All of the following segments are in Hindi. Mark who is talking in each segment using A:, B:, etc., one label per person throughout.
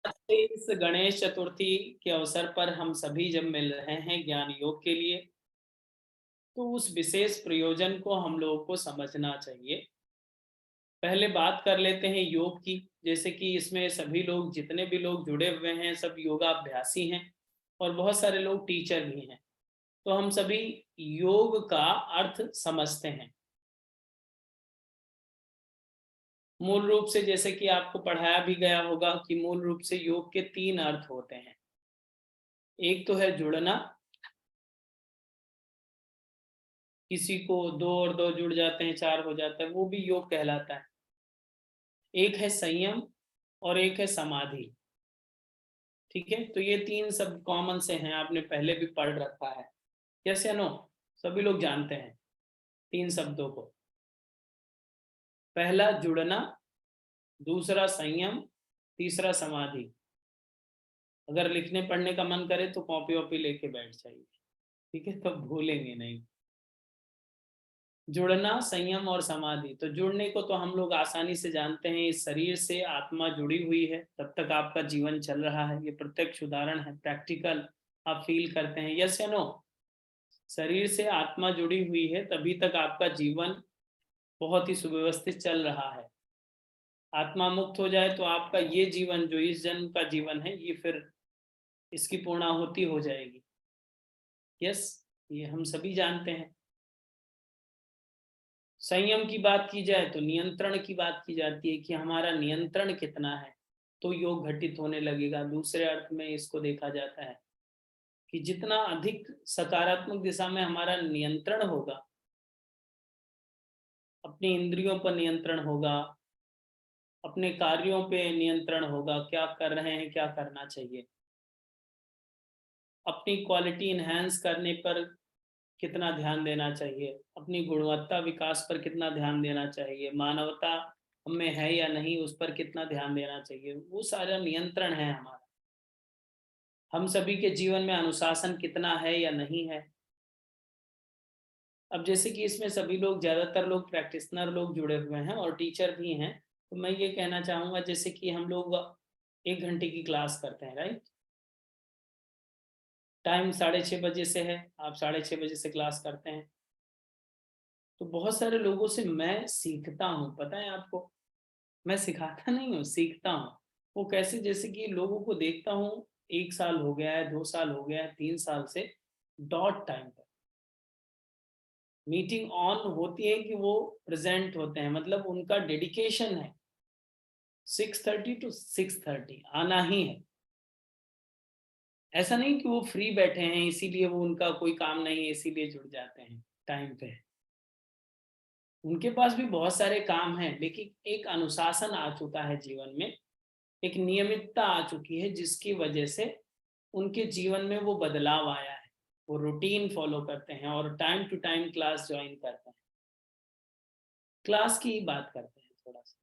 A: इस गणेश चतुर्थी के अवसर पर हम सभी जब मिल रहे हैं ज्ञान योग के लिए, तो उस विशेष प्रयोजन को हम लोगों को समझना चाहिए। पहले बात कर लेते हैं योग की। जैसे कि इसमें सभी लोग, जितने भी लोग जुड़े हुए हैं, सब योगाभ्यासी हैं और बहुत सारे लोग टीचर भी हैं। तो हम सभी योग का अर्थ समझते हैं। मूल रूप से जैसे कि आपको पढ़ाया भी गया होगा कि मूल रूप से योग के 3 अर्थ होते हैं। एक तो है जुड़ना, किसी को 2 और 2 जुड़ जाते हैं, 4 हो जाता है, वो भी योग कहलाता है। एक है संयम और एक है समाधि। ठीक है, तो ये 3 शब्द कॉमन से हैं, आपने पहले भी पढ़ रखा है। यस या नो? सभी लोग जानते हैं 3 शब्दों को। पहला जुड़ना, दूसरा संयम, तीसरा समाधि। अगर लिखने पढ़ने का मन करे तो कॉपी वॉपी लेके बैठ जाइए, ठीक है, तो भूलेंगे नहीं। जुड़ना, संयम और समाधि। तो जुड़ने को तो हम लोग आसानी से जानते हैं, इस शरीर से आत्मा जुड़ी हुई है, तब तक आपका जीवन चल रहा है। ये प्रत्यक्ष उदाहरण है, प्रैक्टिकल आप फील करते हैं। यस या नो? शरीर से आत्मा जुड़ी हुई है, तभी तक आपका जीवन बहुत ही सुव्यवस्थित चल रहा है। आत्मा मुक्त हो जाए तो आपका ये जीवन, जो इस जन्म का जीवन है, ये फिर इसकी पूर्णाहुति हो जाएगी। यस, ये हम सभी जानते हैं। संयम की बात की जाए तो नियंत्रण की बात की जाती है कि हमारा नियंत्रण कितना है, तो योग घटित होने लगेगा। दूसरे अर्थ में इसको देखा जाता है कि जितना अधिक सकारात्मक दिशा में हमारा नियंत्रण होगा, अपनी इंद्रियों पर नियंत्रण होगा, अपने कार्यों पे नियंत्रण होगा, क्या कर रहे हैं, क्या करना चाहिए, अपनी क्वालिटी इन्हेंस करने पर कितना ध्यान देना चाहिए, अपनी गुणवत्ता विकास पर कितना ध्यान देना चाहिए, मानवता हमें है या नहीं उस पर कितना ध्यान देना चाहिए, वो सारा नियंत्रण है हमारा। हम सभी के जीवन में अनुशासन कितना है या नहीं है। अब जैसे कि इसमें सभी लोग, ज़्यादातर लोग प्रैक्टिशनर लोग जुड़े हुए हैं और टीचर भी हैं, तो मैं ये कहना चाहूँगा, जैसे कि हम लोग 1 घंटे की क्लास करते हैं, राइट? टाइम 6:30 बजे से है, आप 6:30 बजे से क्लास करते हैं। तो बहुत सारे लोगों से मैं सीखता हूँ, पता है आपको? मैं सिखाता नहीं हूँ, सीखता हूँ। वो कैसे? जैसे कि लोगों को देखता हूँ, 1 साल हो गया है, 2 साल हो गया है, 3 साल से डॉट टाइम पर मीटिंग ऑन होती है कि वो प्रेजेंट होते हैं, मतलब उनका डेडिकेशन है। 6:30 टू 6:30 आना ही है। ऐसा नहीं कि वो फ्री बैठे हैं इसीलिए, वो उनका कोई काम नहीं है इसीलिए जुड़ जाते हैं टाइम पे। उनके पास भी बहुत सारे काम हैं, लेकिन एक अनुशासन आ चुका है जीवन में, एक नियमितता आ चुकी है, जिसकी वजह से उनके जीवन में वो बदलाव आया है। वो रूटीन फॉलो करते हैं और time to time class join करते हैं। क्लास की ही बात करते हैं थोड़ा सा।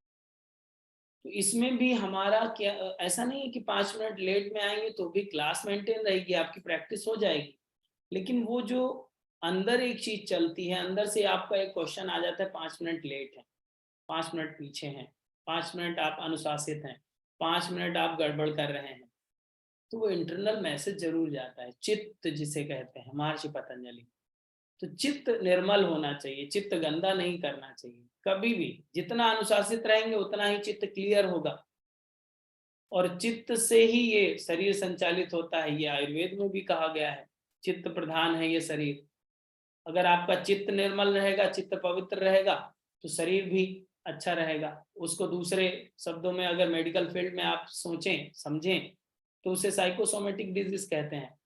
A: तो इसमें भी हमारा क्या, ऐसा नहीं है कि 5 मिनट लेट में आएंगे तो भी क्लास मेंटेन रहेगी, आपकी प्रैक्टिस हो जाएगी। लेकिन वो जो अंदर एक चीज चलती है, अंदर से आपका एक क्वेश्चन आ जाता है, 5 मिनट लेट है, 5 मिनट पीछे हैं, 5 मिनट आप अनुशासित हैं, 5 मिनट आप गड़बड़ कर रहे हैं, तो वो इंटरनल मैसेज जरूर जाता है, चित्त जिसे कहते हैं महर्षि पतंजलि। तो चित्त निर्मल होना चाहिए, चित्त गंदा नहीं करना चाहिए कभी भी। जितना अनुशासित रहेंगे उतना ही चित्त क्लियर होगा, और चित्त से ही ये शरीर संचालित होता है। ये आयुर्वेद में भी कहा गया है, चित्त प्रधान है ये शरीर। अगर आपका चित्त निर्मल रहेगा, चित्त पवित्र रहेगा, तो शरीर भी अच्छा रहेगा। उसको दूसरे शब्दों में अगर मेडिकल फील्ड में आप सोचें समझें, तो उसे साइकोसोमेटिक डिजीज कहते हैं,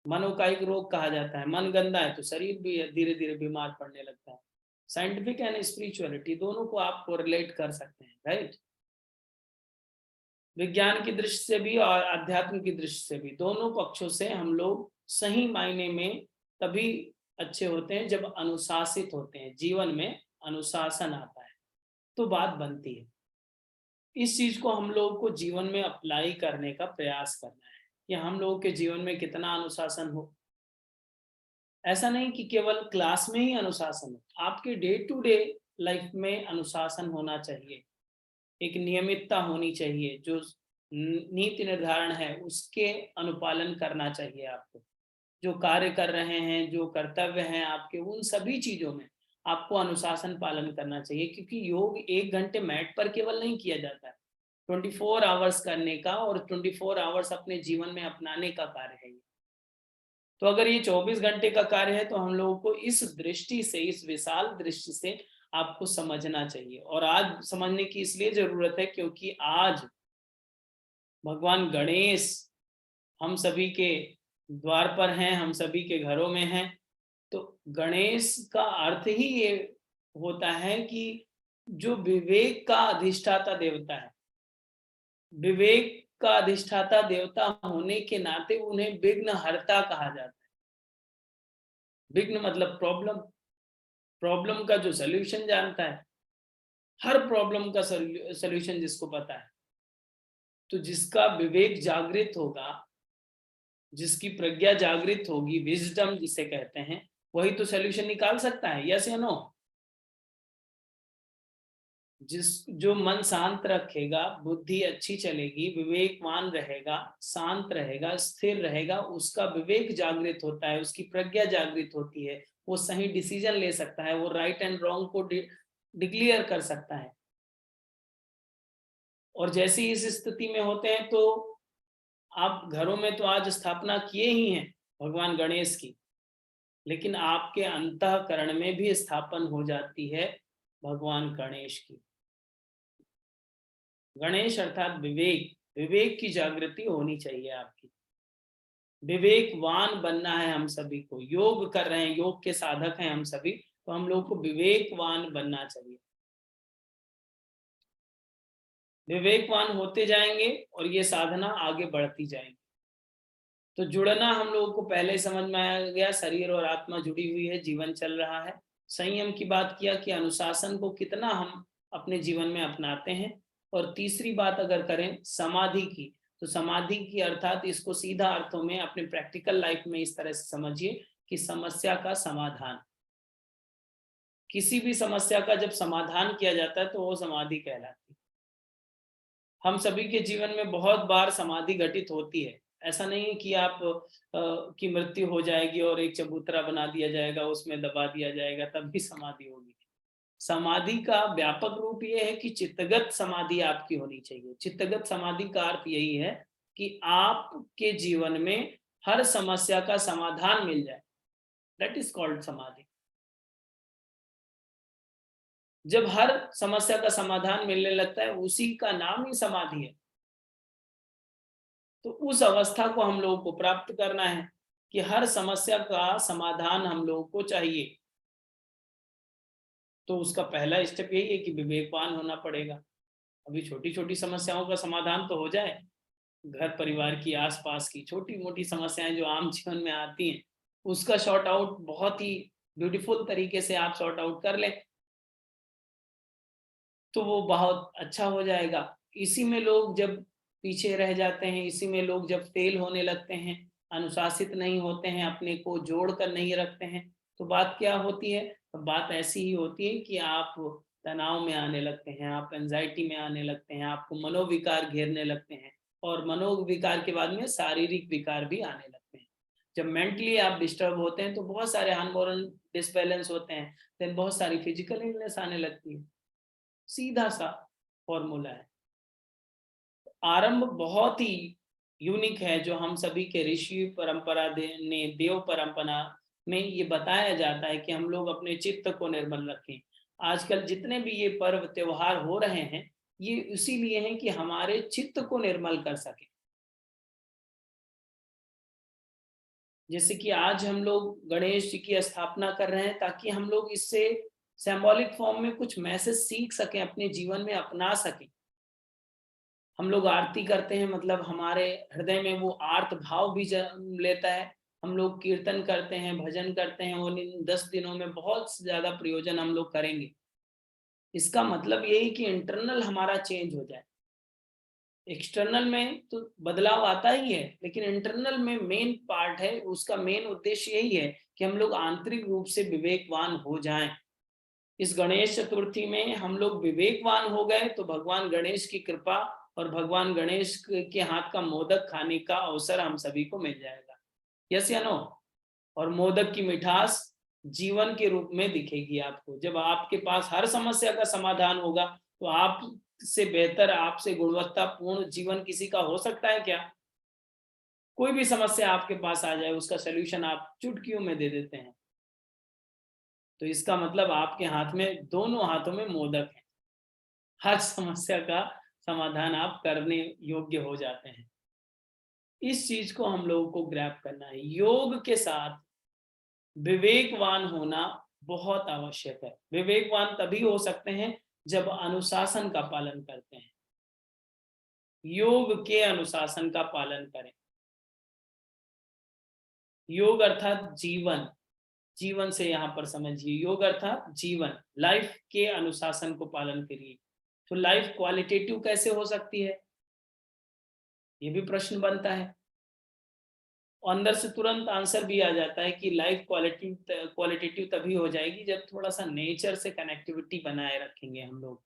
A: मनोकायिक रोग कहा जाता है। मन गंदा है तो शरीर भी धीरे धीरे बीमार पड़ने लगता है। साइंटिफिक एंड स्पिरिचुअलिटी दोनों को आप कोरिलेट कर सकते हैं, राइट? विज्ञान की दृष्टि से भी और आध्यात्म की दृष्टि से भी, दोनों पक्षों से हम लोग सही मायने में तभी अच्छे होते हैं जब अनुशासित होते हैं। जीवन में अनुशासन आता है तो बात बनती है। इस चीज को हम लोगों को जीवन में अप्लाई करने का प्रयास करना है कि हम लोगों के जीवन में कितना अनुशासन हो। ऐसा नहीं कि केवल क्लास में ही अनुशासन हो, आपके डे टू डे लाइफ में अनुशासन होना चाहिए। एक नियमितता होनी चाहिए, जो नीति निर्धारण है उसके अनुपालन करना चाहिए आपको। जो कार्य कर रहे हैं, जो कर्तव्य हैं आपके, उन सभी चीजों में आपको अनुशासन पालन करना चाहिए, क्योंकि योग 1 घंटे मैट पर केवल नहीं किया जाता है, 24 आवर्स करने का और 24 आवर्स अपने जीवन में अपनाने का कार्य है। तो अगर ये 24 घंटे का कार्य है तो हम लोगों को इस दृष्टि से, इस विशाल दृष्टि से आपको समझना चाहिए। और आज समझने की इसलिए जरूरत है क्योंकि आज भगवान गणेश हम सभी के द्वार पर हैं, हम सभी के घरों में हैं। तो गणेश का अर्थ ही ये होता है कि जो विवेक का अधिष्ठाता देवता है, विवेक का अधिष्ठाता देवता होने के नाते उन्हें विघ्न हरता कहा जाता है। विघ्न मतलब प्रॉब्लम, प्रॉब्लम का जो सल्यूशन जानता है, हर प्रॉब्लम का सल्यूशन जिसको पता है, तो जिसका विवेक जागृत होगा, जिसकी प्रज्ञा जागृत होगी, विजडम जिसे कहते हैं, वही तो सल्यूशन निकाल सकता है। यस या नो? जो मन शांत रखेगा, बुद्धि अच्छी चलेगी, विवेकवान रहेगा, शांत रहेगा, स्थिर रहेगा, उसका विवेक जागृत होता है, उसकी प्रज्ञा जागृत होती है, वो सही डिसीजन ले सकता है, वो राइट एंड रॉन्ग को डिक्लेयर कर सकता है। और जैसे ही इस स्थिति में होते हैं तो आप घरों में तो आज स्थापना किए ही हैं भगवान गणेश की, लेकिन आपके अंतःकरण में भी स्थापन हो जाती है भगवान गणेश की। गणेश अर्थात विवेक, विवेक की जागृति होनी चाहिए आपकी। विवेकवान बनना है हम सभी को। योग कर रहे हैं, योग के साधक हैं हम सभी, तो हम लोग को विवेकवान बनना चाहिए। विवेकवान होते जाएंगे और ये साधना आगे बढ़ती जाएगी। तो जुड़ना हम लोगों को पहले समझ में आ गया, शरीर और आत्मा जुड़ी हुई है, जीवन चल रहा है। संयम की बात किया कि अनुशासन को कितना हम अपने जीवन में अपनाते हैं। और तीसरी बात अगर करें समाधि की, तो समाधि की अर्थात इसको सीधा अर्थों में अपने प्रैक्टिकल लाइफ में इस तरह से समझिए कि समस्या का समाधान। किसी भी समस्या का जब समाधान किया जाता है तो वो समाधि कहलाती है। हम सभी के जीवन में बहुत बार समाधि घटित होती है। ऐसा नहीं है कि आप की मृत्यु हो जाएगी और एक चबूतरा बना दिया जाएगा, उसमें दबा दिया जाएगा तब भी समाधि होगी। समाधि का व्यापक रूप ये है कि चित्तगत समाधि आपकी होनी चाहिए। चित्तगत समाधि का अर्थ यही है कि आपके जीवन में हर समस्या का समाधान मिल जाए, दैट इज कॉल्ड समाधि। जब हर समस्या का समाधान मिलने लगता है उसी का नाम ही समाधि है। तो उस अवस्था को हम लोगों को प्राप्त करना है कि हर समस्या का समाधान हम लोगों को चाहिए। तो उसका पहला स्टेप यही है कि विवेकवान होना पड़ेगा। अभी छोटी छोटी समस्याओं का समाधान तो हो जाए, घर परिवार की, आसपास की छोटी मोटी समस्याएं जो आम जीवन में आती हैं, उसका सॉर्ट आउट बहुत ही ब्यूटीफुल तरीके से आप सॉर्ट आउट कर लें तो वो बहुत अच्छा हो जाएगा। इसी में लोग जब पीछे रह जाते हैं, इसी में लोग जब फेल होने लगते हैं, अनुशासित नहीं होते हैं, अपने को जोड़ कर नहीं रखते हैं, तो बात क्या होती है? बात ऐसी ही होती है कि आप तनाव में आने लगते हैं, आप एंजाइटी में आने लगते हैं, आपको मनोविकार घेरने लगते हैं, और मनोविकार के बाद में शारीरिक विकार भी आने लगते हैं। जब मेंटली आप डिस्टर्ब होते हैं तो बहुत सारे हार्मोनल डिसबैलेंस होते हैं, देन बहुत सारी फिजिकल इलनेस आने लगती है। सीधा सा फॉर्मूला है। आरंभ बहुत ही यूनिक है जो हम सभी के ऋषि परंपरा ने, देव परंपरा में ये बताया जाता है कि हम लोग अपने चित्त को निर्मल रखें। आजकल जितने भी ये पर्व त्योहार हो रहे हैं ये इसीलिए हैं कि हमारे चित्त को निर्मल कर सके। जैसे कि आज हम लोग गणेश जी की स्थापना कर रहे हैं ताकि हम लोग इससे सिंबॉलिक फॉर्म में कुछ मैसेज सीख सकें, अपने जीवन में अपना सकें। हम लोग आरती करते हैं, मतलब हमारे हृदय में वो आर्त भाव भी जन्म लेता है। हम लोग कीर्तन करते हैं, भजन करते हैं, और इन 10 दिनों में बहुत ज्यादा प्रयोजन हम लोग करेंगे। इसका मतलब यही कि इंटरनल हमारा चेंज हो जाए। एक्सटर्नल में तो बदलाव आता ही है, लेकिन इंटरनल में मेन पार्ट है, उसका मेन उद्देश्य यही है कि हम लोग आंतरिक रूप से विवेकवान हो जाएं। इस गणेश चतुर्थी में हम लोग विवेकवान हो गए तो भगवान गणेश की कृपा और भगवान गणेश के हाथ का मोदक खाने का अवसर हम सभी को मिल जाएगा। यस या नो? और मोदक की मिठास जीवन के रूप में दिखेगी आपको। जब आपके पास हर समस्या का समाधान होगा तो आपसे बेहतर, आपसे गुणवत्तापूर्ण जीवन किसी का हो सकता है क्या? कोई भी समस्या आपके पास आ जाए, उसका सलूशन आप चुटकियों में दे देते हैं। तो इसका मतलब आपके हाथ में, दोनों हाथों में मोदक है। हर समस्या का समाधान आप करने योग्य हो जाते हैं। इस चीज को हम लोगों को ग्रैब करना है। योग के साथ विवेकवान होना बहुत आवश्यक है। विवेकवान तभी हो सकते हैं जब अनुशासन का पालन करते हैं, योग के अनुशासन का पालन करें। योग अर्थात जीवन, जीवन से यहाँ पर समझिए, योग अर्थात जीवन, लाइफ के अनुशासन को पालन करिए। तो लाइफ क्वालिटेटिव कैसे हो सकती है, ये भी प्रश्न बनता है। अंदर से तुरंत आंसर भी आ जाता है कि लाइफ क्वालिटेटिव तभी हो जाएगी जब थोड़ा सा नेचर से कनेक्टिविटी बनाए रखेंगे हम लोग।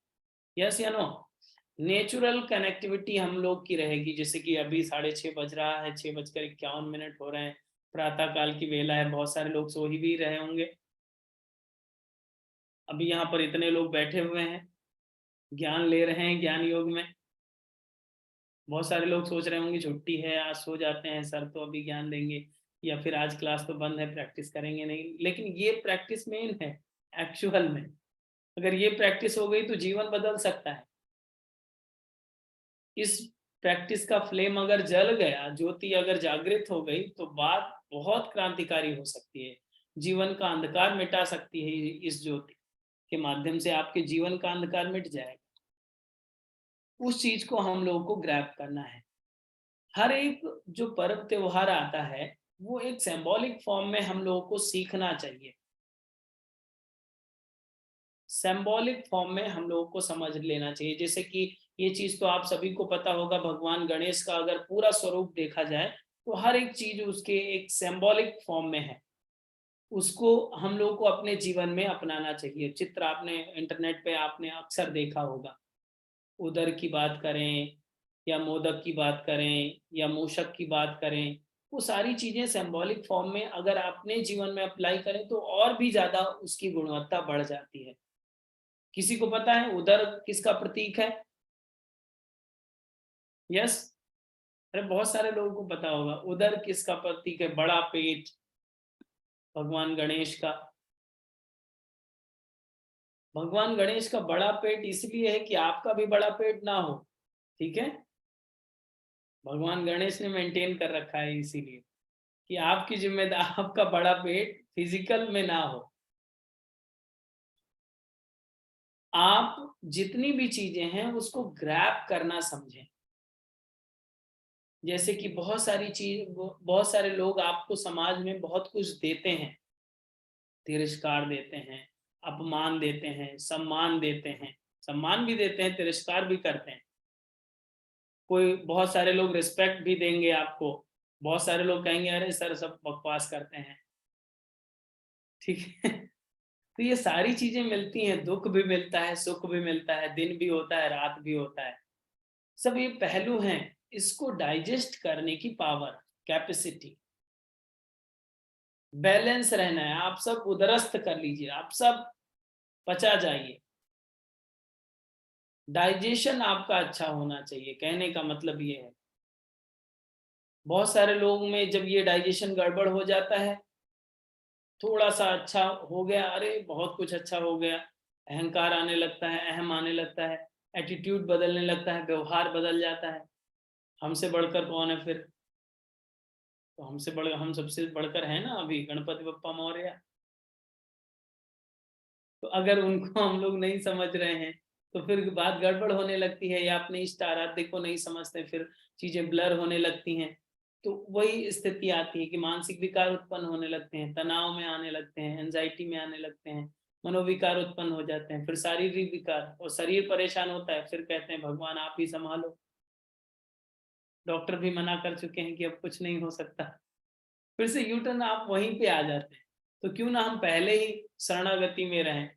A: यस या नो? नेचुरल कनेक्टिविटी हम लोग की रहेगी। जैसे कि अभी 6:30 बज रहा है, 6:51 हो रहे हैं, प्रातः काल की वेला है, बहुत सारे लोग सो ही भी रहे होंगे। अभी यहाँ पर इतने लोग बैठे हुए हैं, ज्ञान ले रहे हैं ज्ञान योग में। बहुत सारे लोग सोच रहे होंगे छुट्टी है, आज सो जाते हैं सर, तो अभी ज्ञान देंगे, या फिर आज क्लास तो बंद है, प्रैक्टिस करेंगे नहीं। लेकिन ये प्रैक्टिस मेन है एक्चुअल में। अगर ये प्रैक्टिस हो गई तो जीवन बदल सकता है। इस प्रैक्टिस का फ्लेम अगर जल गया, ज्योति अगर जागृत हो गई, तो बात बहुत क्रांतिकारी हो सकती है। जीवन का अंधकार मिटा सकती है इस ज्योति के माध्यम से। आपके जीवन का अंधकार मिट जाएगा। उस चीज को हम लोगों को ग्रैब करना है। हर एक जो पर्व त्योहार आता है वो एक सिंबॉलिक फॉर्म में हम लोगों को सीखना चाहिए। सिंबॉलिक फॉर्म में हम लोगों को समझ लेना चाहिए। जैसे कि ये चीज तो आप सभी को पता होगा, भगवान गणेश का अगर पूरा स्वरूप देखा जाए तो हर एक चीज उसके एक सिंबॉलिक फॉर्म में है। उसको हम लोगों को अपने जीवन में अपनाना चाहिए। चित्र आपने इंटरनेट पे आपने अक्सर देखा होगा। उदर की बात करें या मोदक की बात करें या मूषक की बात करें, वो सारी चीजें सिंबॉलिक फॉर्म में अगर अपने जीवन में अप्लाई करें तो और भी ज्यादा उसकी गुणवत्ता बढ़ जाती है। किसी को पता है उदर किसका प्रतीक है? यस? अरे बहुत सारे लोगों को पता होगा उदर किसका प्रतीक है। बड़ा पेट, भगवान गणेश का। भगवान गणेश का बड़ा पेट इसलिए है कि आपका भी बड़ा पेट ना हो। ठीक है? भगवान गणेश ने मेंटेन कर रखा है इसीलिए कि आपकी जिम्मेदारी, आपका बड़ा पेट फिजिकल में ना हो। आप जितनी भी चीजें हैं उसको ग्रैब करना समझें। जैसे कि बहुत सारे लोग आपको समाज में बहुत कुछ देते हैं, तिरस्कार देते हैं, अपमान देते हैं, सम्मान देते हैं। सम्मान भी देते हैं, तिरस्कार भी करते हैं। कोई बहुत सारे लोग रिस्पेक्ट भी देंगे आपको, बहुत सारे लोग कहेंगे अरे सर सब बकवास करते हैं। ठीक है? तो ये सारी चीजें मिलती हैं, दुख भी मिलता है, सुख भी मिलता है, दिन भी होता है, रात भी होता है। सब ये पहलू हैं। इसको डाइजेस्ट करने की पावर, कैपेसिटी, बैलेंस रहना है। आप सब उदरस्त कर लीजिए, आप सब पचा जाइए। डाइजेशन आपका अच्छा होना चाहिए, कहने का मतलब ये है। बहुत सारे लोगों में जब ये डाइजेशन गड़बड़ हो जाता है, थोड़ा सा अच्छा हो गया, अरे बहुत कुछ अच्छा हो गया, अहंकार आने लगता है, अहम आने लगता है, एटीट्यूड बदलने लगता है, व्यवहार बदल जाता है। हमसे बढ़कर कौन है फिर? तो हम सबसे बढ़कर है ना अभी गणपति बप्पा मौर्य। तो अगर उनको हम लोग नहीं समझ रहे हैं तो फिर बात गड़बड़ होने लगती है, या अपने इष्ट आराध्य को नहीं समझते, फिर चीजें ब्लर होने लगती हैं। तो वही स्थिति आती है कि मानसिक विकार उत्पन्न होने लगते हैं, तनाव में आने लगते हैं, एंजाइटी में आने लगते हैं, मनोविकार उत्पन्न हो जाते हैं, फिर शारीरिक विकार, और शरीर परेशान होता है, फिर कहते हैं भगवान आप ही संभालो। डॉक्टर भी मना कर चुके हैं कि अब कुछ नहीं हो सकता। फिर से यूटर्न आप वहीं पे आ जाते हैं। तो क्यों ना हम पहले ही शरणागति में रहें।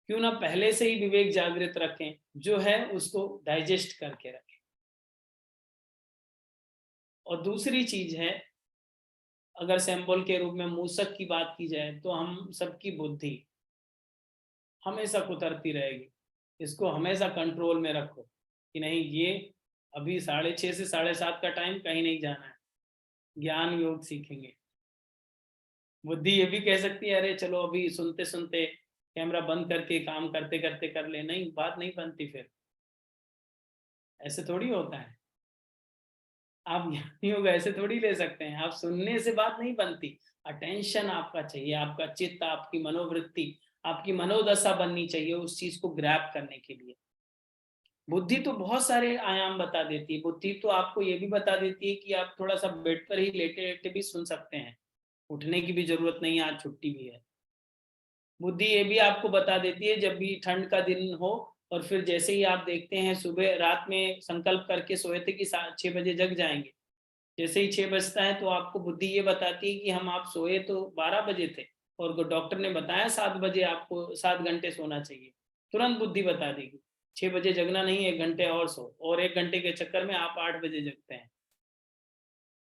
A: क्यों ना पहले से ही विवेक जागृत रखें, जो है उसको डाइजेस्ट करके रखें। और दूसरी चीज है, अगर सैंपल के रूप में मूसक की बात की जाए तो हम सबकी बुद्धि हमेशा कुतरती रहेगी। इसको हमेशा कंट्रोल में रखो कि नहीं, ये अभी 6:30 से 7:30 का टाइम, कहीं नहीं जाना है, ज्ञान योग सीखेंगे। बुद्धि ये भी कह सकती है अरे चलो अभी सुनते सुनते कैमरा बंद करके काम करते करते कर ले, नहीं, बात नहीं बनती फिर। ऐसे थोड़ी होता है। आप ज्ञान योग ऐसे थोड़ी ले सकते हैं, आप सुनने से बात नहीं बनती। अटेंशन आपका चाहिए, आपका चित्त, आपकी मनोवृत्ति, आपकी मनोदशा बननी चाहिए उस चीज को ग्रैब करने के लिए। बुद्धि तो बहुत सारे आयाम बता देती है। बुद्धि तो आपको ये भी बता देती है कि आप थोड़ा सा बेड पर ही लेटे लेटे भी सुन सकते हैं, उठने की भी जरूरत नहीं है, आज छुट्टी भी है। बुद्धि ये भी आपको बता देती है जब भी ठंड का दिन हो और फिर जैसे ही आप देखते हैं सुबह रात में संकल्प करके सोए थे कि 6 बजे जग जाएंगे, जैसे ही 6 बजता है तो आपको बुद्धि ये बताती है कि हम आप सोए तो 12 बजे थे और डॉक्टर ने बताया 7 बजे आपको 7 घंटे सोना चाहिए। तुरंत बुद्धि बता देगी 6 बजे जगना नहीं, 1 घंटे और सो, और 1 घंटे के चक्कर में आप 8 बजे जगते हैं।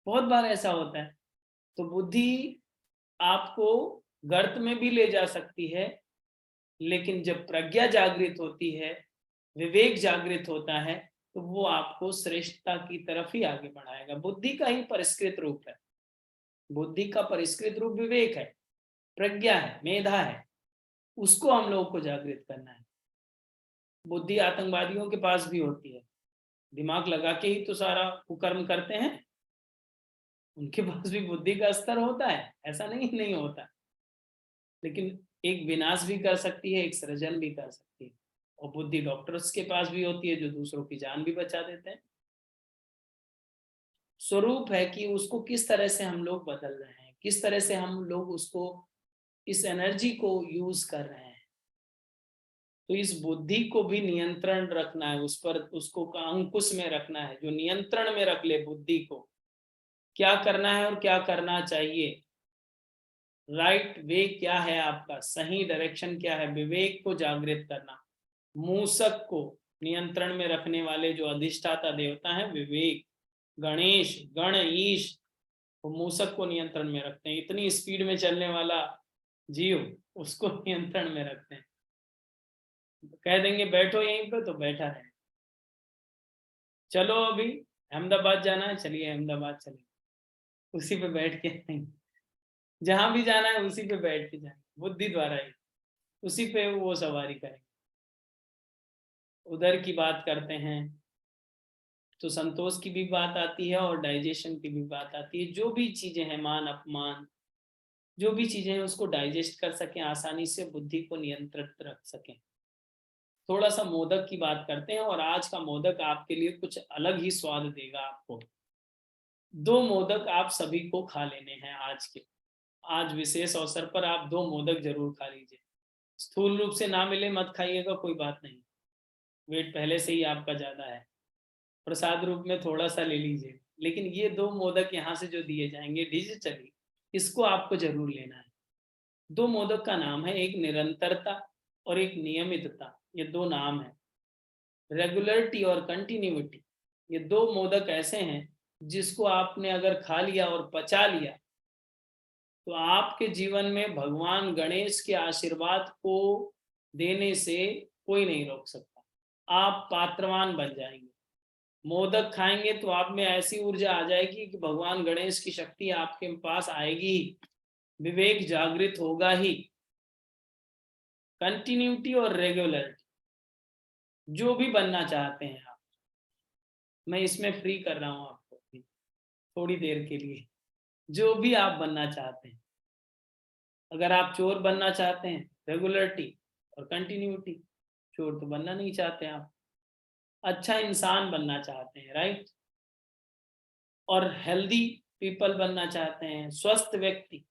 A: बहुत बार ऐसा होता है। तो बुद्धि आपको गर्त में भी ले जा सकती है, लेकिन जब प्रज्ञा जागृत होती है, विवेक जागृत होता है, तो वो आपको श्रेष्ठता की तरफ ही आगे बढ़ाएगा। बुद्धि का ही परिष्कृत रूप है। बुद्धि का परिष्कृत रूप विवेक है, प्रज्ञा है, मेधा है। उसको हम लोगों को जागृत करना है। बुद्धि आतंकवादियों के पास भी होती है, दिमाग लगा के ही तो सारा कुकर्म करते हैं। उनके पास भी बुद्धि का स्तर होता है, ऐसा नहीं नहीं होता। लेकिन एक विनाश भी कर सकती है, एक सृजन भी कर सकती है। और बुद्धि डॉक्टर्स के पास भी होती है जो दूसरों की जान भी बचा देते हैं। स्वरूप है कि उसको किस तरह से हम लोग बदल रहे हैं, किस तरह से हम लोग उसको, इस एनर्जी को यूज कर रहे हैं। तो इस बुद्धि को भी नियंत्रण रखना है, उस पर उसको अंकुश में रखना है, जो नियंत्रण में रख ले बुद्धि को, क्या करना है और क्या करना चाहिए, राइट वे क्या है आपका, सही डायरेक्शन क्या है, विवेक को जागृत करना। मूसक को नियंत्रण में रखने वाले जो अधिष्ठाता देवता हैं विवेक, गणेश, गण ईश, वो मूसक को नियंत्रण में रखते हैं। इतनी स्पीड में चलने वाला जीव, उसको नियंत्रण में रखते हैं। कह देंगे बैठो यहीं पे तो बैठा रहे, चलो अभी अहमदाबाद जाना है, चलिए अहमदाबाद चलिए, उसी पे बैठ के नहीं, जहां भी जाना है उसी पे बैठ के जाए, बुद्धि द्वारा ही उसी पे वो सवारी करेंगे। उधर की बात करते हैं तो संतोष की भी बात आती है और डाइजेशन की भी बात आती है। जो भी चीजें हैं, मान अपमान, जो भी चीजें हैं उसको डाइजेस्ट कर सकें आसानी से, बुद्धि को नियंत्रित रख सकें। थोड़ा सा मोदक की बात करते हैं, और आज का मोदक आपके लिए कुछ अलग ही स्वाद देगा आपको। 2 मोदक आप सभी को खा लेने हैं आज के, आज विशेष अवसर पर आप 2 मोदक जरूर खा लीजिए। स्थूल रूप से ना मिले मत खाइएगा, कोई बात नहीं, वेट पहले से ही आपका ज्यादा है। प्रसाद रूप में थोड़ा सा ले लीजिए, लेकिन ये 2 मोदक यहाँ से जो दिए जाएंगे डिजिटली, इसको आपको जरूर लेना है। 2 मोदक का नाम है, एक निरंतरता और एक नियमितता। ये 2 नाम है, रेगुलरिटी और कंटिन्यूटी। ये 2 मोदक ऐसे हैं जिसको आपने अगर खा लिया और पचा लिया तो आपके जीवन में भगवान गणेश के आशीर्वाद को देने से कोई नहीं रोक सकता। आप पात्रवान बन जाएंगे। मोदक खाएंगे तो आप में ऐसी ऊर्जा आ जाएगी कि भगवान गणेश की शक्ति आपके पास आएगी ही, विवेक जागृत होगा ही। कंटिन्यूटी और रेगुलरिटी, जो भी बनना चाहते हैं आप, मैं इसमें फ्री कर रहा हूं आपको थोड़ी देर के लिए, जो भी आप बनना चाहते हैं। अगर आप चोर बनना चाहते हैं, रेगुलरिटी और कंटिन्यूटी, चोर तो बनना नहीं चाहते आप, अच्छा इंसान बनना चाहते हैं, राइट, और हेल्दी पीपल बनना चाहते हैं, स्वस्थ व्यक्ति,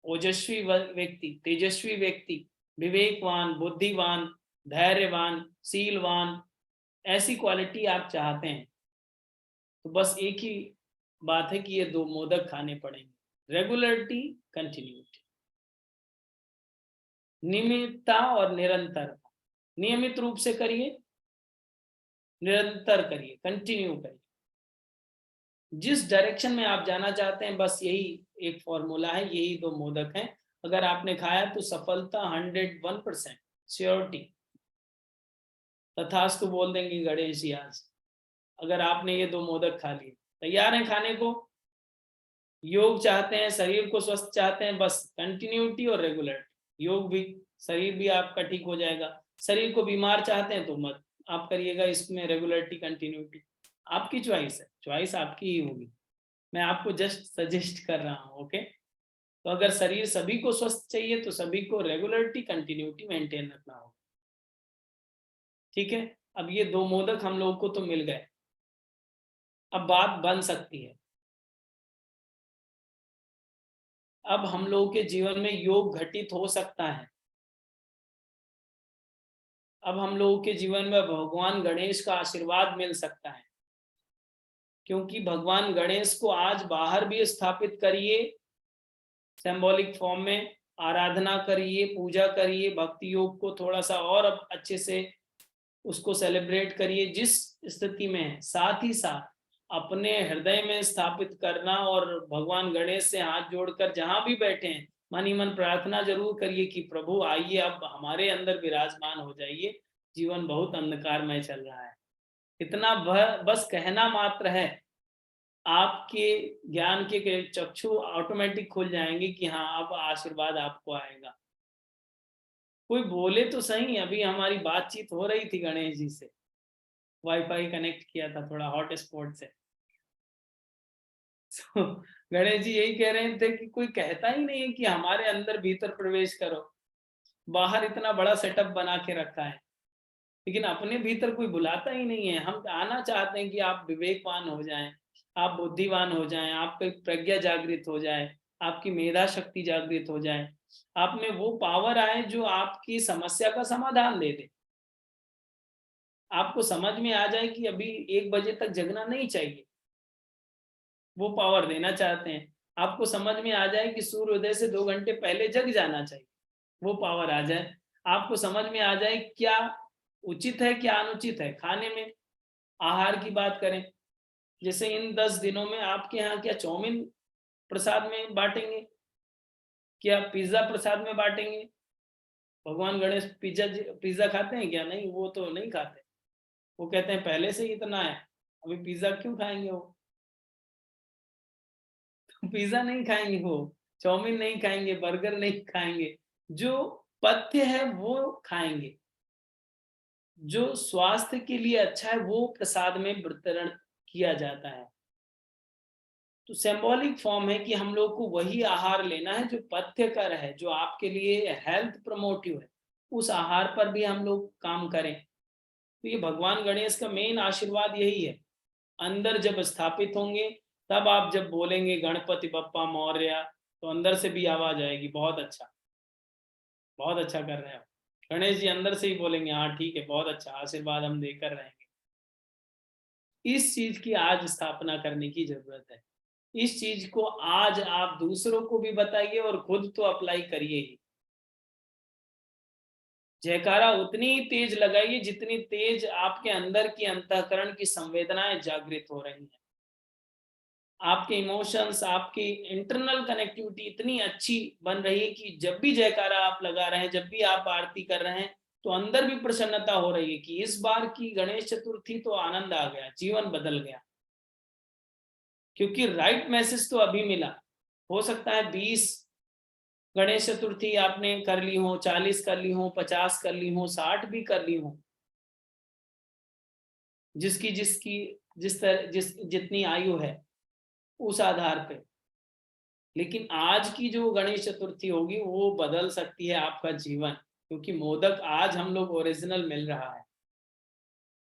A: ओजस्वी व्यक्ति, तेजस्वी व्यक्ति, विवेकवान, बुद्धिवान, धैर्यवान, शीलवान, ऐसी क्वालिटी आप चाहते हैं, तो बस एक ही बात है कि ये 2 मोदक खाने पड़ेंगे, रेगुलरिटी, कंटिन्यूटी। नियमितता और निरंतरता। नियमित रूप से करिए, निरंतर करिए, कंटिन्यू करिए। जिस डायरेक्शन में आप जाना चाहते हैं, बस यही एक फॉर्मूला है, यही दो मोदक हैं। अगर आपने खाया तो सफलता 101% श्योरिटी। तथास्तु बोल देंगे गणेश जी आज, अगर आपने ये दो मोदक खा लिए। तैयार हैं खाने को? योग चाहते हैं, शरीर को स्वस्थ चाहते हैं, बस कंटिन्यूटी और रेगुलर। योग भी, शरीर भी आपका ठीक हो जाएगा। शरीर को बीमार चाहते हैं तो मत आप करिएगा, इसमें रेगुलरिटी कंटिन्यूटी आपकी चॉइस है, चॉइस आपकी ही होगी। मैं आपको जस्ट सजेस्ट कर रहा हूँ। ओके, तो अगर शरीर सभी को स्वस्थ चाहिए तो सभी को रेगुलरिटी कंटिन्यूटी मेंटेन रखना होगा। ठीक है, अब ये दो मोदक हम लोग को तो मिल गए। अब बात बन सकती है, अब हम लोगों के जीवन में योग घटित हो सकता है। अब हम लोगों के जीवन में भगवान गणेश का आशीर्वाद मिल सकता है, क्योंकि भगवान गणेश को आज बाहर भी स्थापित करिए, सिंबॉलिक फॉर्म में आराधना करिए, पूजा करिए, भक्ति योग को थोड़ा सा और अब अच्छे से उसको सेलिब्रेट करिए जिस स्थिति में है। साथ ही साथ अपने हृदय में स्थापित करना और भगवान गणेश से हाथ जोड़कर जहां भी बैठे हैं मन ही मन प्रार्थना जरूर करिए कि प्रभु आइए, अब हमारे अंदर विराजमान हो जाइए, जीवन बहुत अंधकारमय चल रहा है। इतना बस कहना मात्र है, आपके ज्ञान के चक्षु ऑटोमेटिक खुल जाएंगे कि हाँ अब आशीर्वाद आपको आएगा। कोई बोले तो सही, अभी हमारी बातचीत हो रही थी गणेश जी से, वाईफाई कनेक्ट किया था थोड़ा हॉटस्पॉट से। तो गणेश जी यही कह रहे थे कि कोई कहता ही नहीं है कि हमारे अंदर भीतर प्रवेश करो। बाहर इतना बड़ा सेटअप बना के रखा है, लेकिन अपने भीतर कोई बुलाता ही नहीं है। हम आना चाहते हैं कि आप विवेकवान हो जाएं, आप बुद्धिवान हो जाएं, आपकी प्रज्ञा जागृत हो जाए, आपकी मेधा शक्ति जागृत हो जाए, आप में वो पावर आए जो आपकी समस्या का समाधान दे दे। आपको समझ में आ जाए कि अभी 1 बजे तक जगना नहीं चाहिए, वो पावर देना चाहते हैं। आपको समझ में आ जाए कि सूर्योदय से 2 घंटे पहले जग जाना चाहिए, वो पावर आ जाए। आपको समझ में आ जाए क्या उचित है क्या अनुचित है खाने में। आहार की बात करें, जैसे इन 10 दिनों में आपके यहाँ क्या चाउमीन प्रसाद में बांटेंगे, क्या पिज्जा प्रसाद में बांटेंगे? भगवान गणेश पिज्जा खाते हैं क्या? नहीं, वो तो नहीं खाते। वो कहते हैं पहले से ही इतना है, अभी पिज्जा क्यों खाएंगे वो? पिज्जा नहीं खाएंगे, वो चाउमीन नहीं खाएंगे, बर्गर नहीं खाएंगे। जो पथ्य है वो खाएंगे, जो स्वास्थ्य के लिए अच्छा है वो प्रसाद में वितरण किया जाता है। तो सिंबॉलिक फॉर्म है कि हम लोग को वही आहार लेना है जो पथ्यकर है, जो आपके लिए हेल्थ प्रमोटिव है। उस आहार पर भी हम लोग काम करें। तो ये भगवान गणेश का मेन आशीर्वाद यही है। अंदर जब स्थापित होंगे, तब आप जब बोलेंगे गणपति बप्पा मौर्य, तो अंदर से भी आवाज आएगी, बहुत अच्छा, बहुत अच्छा कर रहे हो। गणेश जी अंदर से ही बोलेंगे हाँ ठीक है, बहुत अच्छा, आशीर्वाद हम देकर रहेंगे। इस चीज की आज स्थापना करने की जरूरत है। इस चीज को आज आप दूसरों को भी बताइए और खुद तो अप्लाई करिए ही। जयकारा उतनी ही तेज लगाइए जितनी तेज आपके अंदर की अंतःकरण की संवेदनाएं जागृत हो रही हैं। आपके इमोशंस, आपकी इंटरनल कनेक्टिविटी इतनी अच्छी बन रही है कि जब भी जयकारा आप लगा रहे हैं, जब भी आप आरती कर रहे हैं, तो अंदर भी प्रसन्नता हो रही है कि इस बार की गणेश चतुर्थी तो आनंद आ गया, जीवन बदल गया। क्योंकि राइट मैसेज तो अभी मिला। हो सकता है 20 गणेश चतुर्थी आपने कर ली हो, 40 कर ली हो, 50 कर ली हो, 60 भी कर ली हो, जिसकी जिसकी जिस तरह जितनी आयु है उस आधार पे। लेकिन आज की जो गणेश चतुर्थी होगी वो बदल सकती है आपका जीवन, क्योंकि मोदक आज हम लोग ओरिजिनल मिल रहा है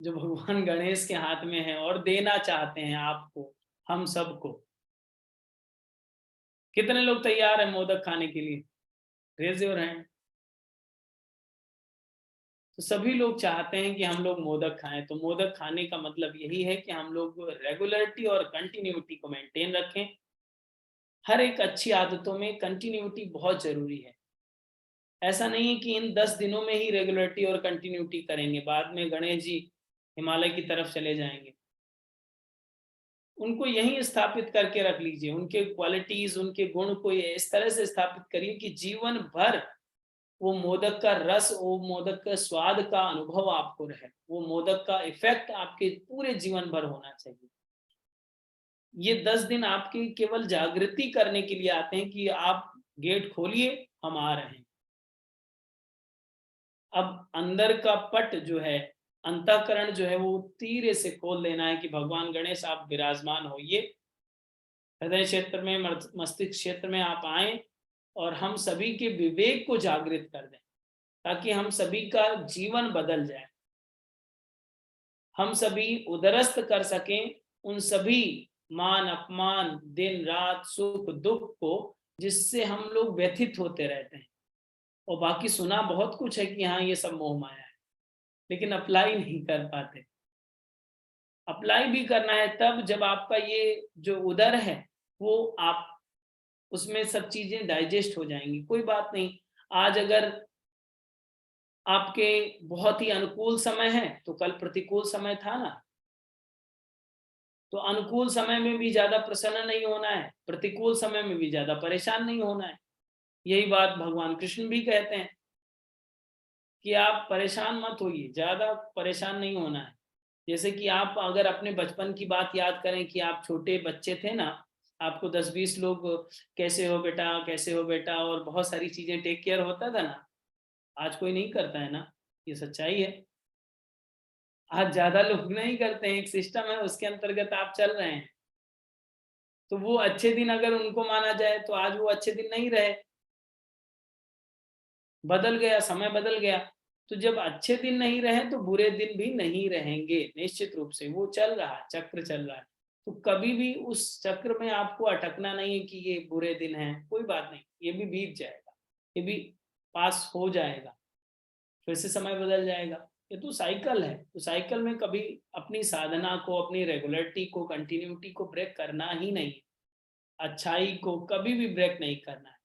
A: जो भगवान गणेश के हाथ में है और देना चाहते हैं आपको, हम सबको। कितने लोग तैयार हैं मोदक खाने के लिए? Raise your hand. तो सभी लोग चाहते हैं कि हम लोग मोदक खाएं। तो मोदक खाने का मतलब यही है कि हम लोग रेगुलरिटी और कंटिन्यूटी को मेंटेन रखें। हर एक अच्छी आदतों में कंटिन्यूटी बहुत जरूरी है। ऐसा नहीं है कि इन 10 दिनों में ही रेगुलरिटी और कंटिन्यूटी करेंगे, बाद में गणेश जी हिमालय की तरफ चले जाएंगे। उनको यहीं स्थापित करके रख लीजिए, उनके क्वालिटीज, उनके गुण को इस तरह से स्थापित करिए कि जीवन भर वो मोदक का रस, वो मोदक का स्वाद का अनुभव आपको रहे, वो मोदक का इफेक्ट आपके पूरे जीवन भर होना चाहिए। ये 10 दिन आपकी केवल जागृति करने के लिए आते हैं कि आप गेट खोलिए, हम आ रहे हैं। अब अंदर का पट जो है, अंतःकरण जो है, वो धीरे से खोल देना है कि भगवान गणेश आप विराजमान होइए, हृदय क्षेत्र में, मस्तिष्क क्षेत्र में आप आए और हम सभी के विवेक को जागृत कर दें, ताकि हम सभी का जीवन बदल जाए, हम सभी उदरस्त कर सकें उन सभी मान अपमान, दिन रात, सुख दुख को, जिससे हम लोग व्यथित होते रहते हैं। और बाकी सुना बहुत कुछ है कि हाँ ये सब मोह माया है, लेकिन अप्लाई नहीं कर पाते। अप्लाई भी करना है तब जब आपका ये जो उदर है वो आप उसमें सब चीजें डाइजेस्ट हो जाएंगी। कोई बात नहीं, आज अगर आपके बहुत ही अनुकूल समय है तो कल प्रतिकूल समय था ना, तो अनुकूल समय में भी ज्यादा प्रसन्न नहीं होना है, प्रतिकूल समय में भी ज्यादा परेशान नहीं होना है। यही बात भगवान कृष्ण भी कहते हैं कि आप परेशान मत होइए, ज्यादा परेशान नहीं होना है। जैसे कि आप अगर अपने बचपन की बात याद करें कि आप छोटे बच्चे थे ना, आपको 10-20 लोग कैसे हो बेटा, कैसे हो बेटा, और बहुत सारी चीजें टेक केयर होता था ना। आज कोई नहीं करता है ना, ये सच्चाई है। आज ज्यादा लोग नहीं करते हैं, एक सिस्टम है उसके अंतर्गत आप चल रहे हैं। तो वो अच्छे दिन अगर उनको माना जाए तो आज वो अच्छे दिन नहीं रहे, बदल गया, समय बदल गया। तो जब अच्छे दिन नहीं रहे तो बुरे दिन भी नहीं रहेंगे, निश्चित रूप से वो चल रहा है, चक्र चल रहा है। तो कभी भी उस चक्र में आपको अटकना नहीं है कि ये बुरे दिन हैं, कोई बात नहीं, ये भी बीत जाएगा, ये भी पास हो जाएगा, फिर से समय बदल जाएगा। ये तो साइकिल है। तो साइकिल में कभी अपनी साधना को, अपनी रेगुलरिटी को, कंटिन्यूटी को ब्रेक करना ही नहीं है, अच्छाई को कभी भी ब्रेक नहीं करना है।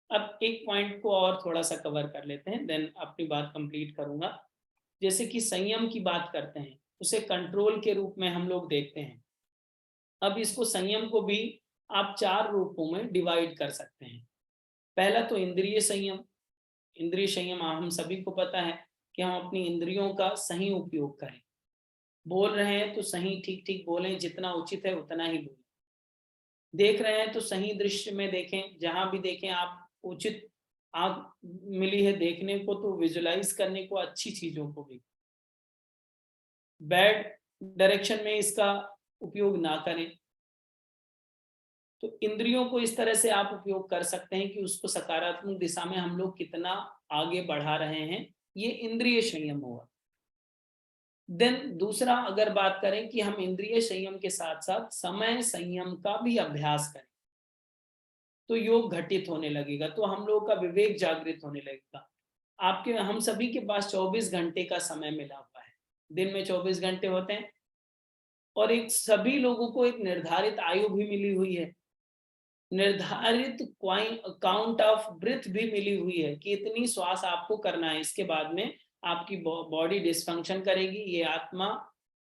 A: अब एक पॉइंट को और थोड़ा सा कवर कर लेते हैं, देन अपनी बात कंप्लीट करूंगा। जैसे कि संयम की बात करते हैं, उसे कंट्रोल के रूप में हम लोग देखते हैं। अब इसको, संयम को भी आप 4 रूपों में डिवाइड कर सकते हैं। पहला तो इंद्रिय संयम। इंद्रिय संयम हम सभी को पता है कि हम अपनी इंद्रियों का सही उपयोग करें। बोल रहे हैं तो सही ठीक ठीक बोलें, जितना उचित है उतना ही बोलें। देख रहे हैं तो सही दृश्य में देखें, जहां भी देखें आप उचित आंख मिली है देखने को तो विजुलाइज करने को अच्छी चीजों को भी। बैड डायरेक्शन में इसका उपयोग ना करें। तो इंद्रियों को इस तरह से आप उपयोग कर सकते हैं कि उसको सकारात्मक दिशा में हम लोग कितना आगे बढ़ा रहे हैं, ये इंद्रिय संयम होगा। देन दूसरा, अगर बात करें कि हम इंद्रिय संयम के साथ साथ समय संयम का भी अभ्यास करें तो योग घटित होने लगेगा, तो हम लोगों का विवेक जागृत होने लगेगा। आपके, हम सभी के पास 24 घंटे का समय मिला हुआ है, दिन में 24 घंटे होते हैं, और एक सभी लोगों को एक निर्धारित आयु भी मिली हुई है, निर्धारित काउंट ऑफ ब्रीथ भी मिली हुई है कि इतनी श्वास आपको करना है, इसके बाद में आपकी बॉडी डिसफंक्शन करेगी, ये आत्मा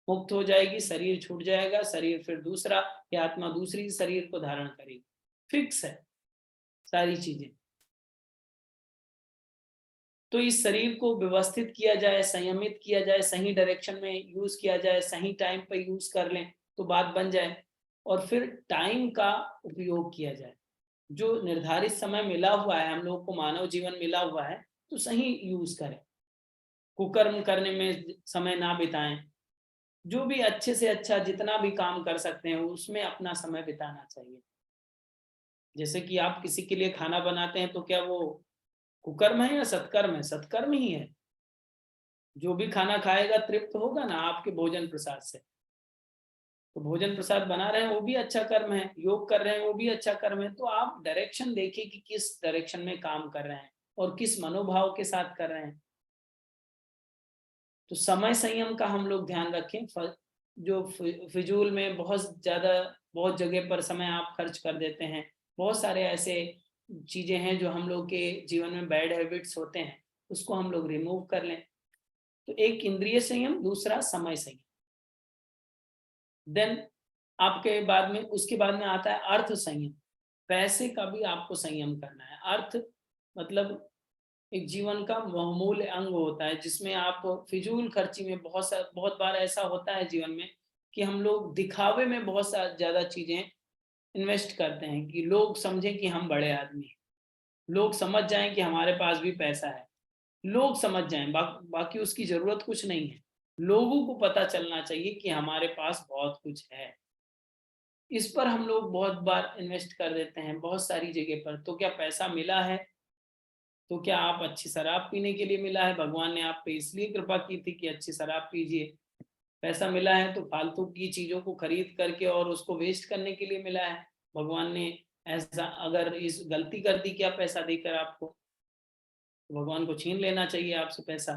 A: मुक्त हो जाएगी, शरीर छूट जाएगा, शरीर फिर दूसरा, ये आत्मा दूसरी शरीर को धारण करेगी। फिक्स है सारी चीजें। तो इस शरीर को व्यवस्थित किया जाए, संयमित किया जाए, सही डायरेक्शन में यूज किया जाए, सही टाइम पर यूज कर लें तो बात बन जाए। और फिर टाइम का उपयोग किया जाए, जो निर्धारित समय मिला हुआ है हम लोग को, मानव जीवन मिला हुआ है, तो सही यूज करें, कुकर्म करने में समय ना बिताएं। जो भी अच्छे से अच्छा जितना भी काम कर सकते हैं उसमें अपना समय बिताना चाहिए। जैसे कि आप किसी के लिए खाना बनाते हैं तो क्या वो कुकर्म है या सत्कर्म है? सत्कर्म ही है। जो भी खाना खाएगा तृप्त होगा ना आपके भोजन प्रसाद से। तो भोजन प्रसाद बना रहे हैं वो भी अच्छा कर्म है, योग कर रहे हैं वो भी अच्छा कर्म है। तो आप डायरेक्शन देखिए कि किस डायरेक्शन में काम कर रहे हैं और किस मनोभाव के साथ कर रहे हैं। तो समय संयम का हम लोग ध्यान रखें। जो फिजूल में बहुत ज्यादा, बहुत जगह पर समय आप खर्च कर देते हैं, बहुत सारे ऐसे चीजें हैं जो हम लोग के जीवन में बैड हैबिट्स होते हैं, उसको हम लोग रिमूव कर लें। तो एक इंद्रिय संयम, दूसरा समय संयम। देन आपके बाद में, उसके बाद में आता है अर्थ संयम। पैसे का भी आपको संयम करना है। अर्थ मतलब एक जीवन का बहुमूल्य अंग होता है, जिसमें आप फिजूल खर्ची में बहुत बार ऐसा होता है जीवन में कि हम लोग दिखावे में बहुत ज्यादा चीजें इन्वेस्ट करते हैं कि लोग समझें कि हम बड़े आदमी हैं, लोग समझ जाएं कि हमारे पास भी पैसा है, लोग समझ जाएं, बाकी उसकी जरूरत कुछ नहीं है। लोगों को पता चलना चाहिए कि हमारे पास बहुत कुछ है। इस पर हम लोग बहुत बार इन्वेस्ट कर देते हैं बहुत सारी जगह पर। तो क्या पैसा मिला है तो क्या आप अच्छी शराब पीने के लिए मिला है? भगवान ने आप पे इसलिए कृपा की थी कि अच्छी शराब पीजिए। पैसा मिला है तो फालतू की चीजों को खरीद करके और उसको वेस्ट करने के लिए मिला है? भगवान ने ऐसा अगर इस गलती कर दी क्या पैसा देकर आपको, तो भगवान को छीन लेना चाहिए आपसे पैसा।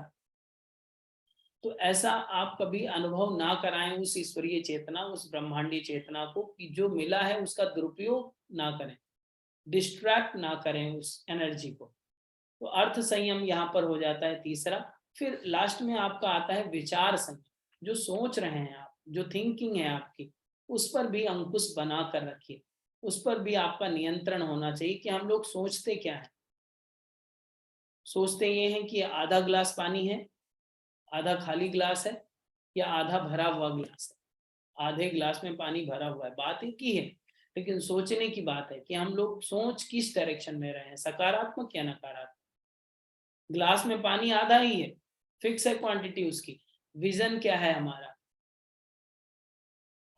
A: तो ऐसा आप कभी अनुभव ना कराएं उस ईश्वरीय चेतना, उस ब्रह्मांडीय चेतना को, कि जो मिला है उसका दुरुपयोग ना करें, डिस्ट्रैक्ट ना करें उस एनर्जी को। तो अर्थ संयम यहाँ पर हो जाता है तीसरा। फिर लास्ट में आपका आता है विचार संयम। जो सोच रहे हैं आप, जो थिंकिंग है आपकी, उस पर भी अंकुश बना कर रखिए। उस पर भी आपका नियंत्रण होना चाहिए कि हम लोग सोचते क्या है। सोचते ये हैं कि आधा ग्लास पानी है, आधा खाली ग्लास है, या आधा भरा हुआ ग्लास है। आधे ग्लास में पानी भरा हुआ है, बात एक ही है, लेकिन सोचने की बात है कि हम लोग सोच किस डायरेक्शन में रहे हैं, सकारात्मक या नकारात्मक। ग्लास में पानी आधा ही है, फिक्स है क्वांटिटी उसकी। विजन क्या है हमारा?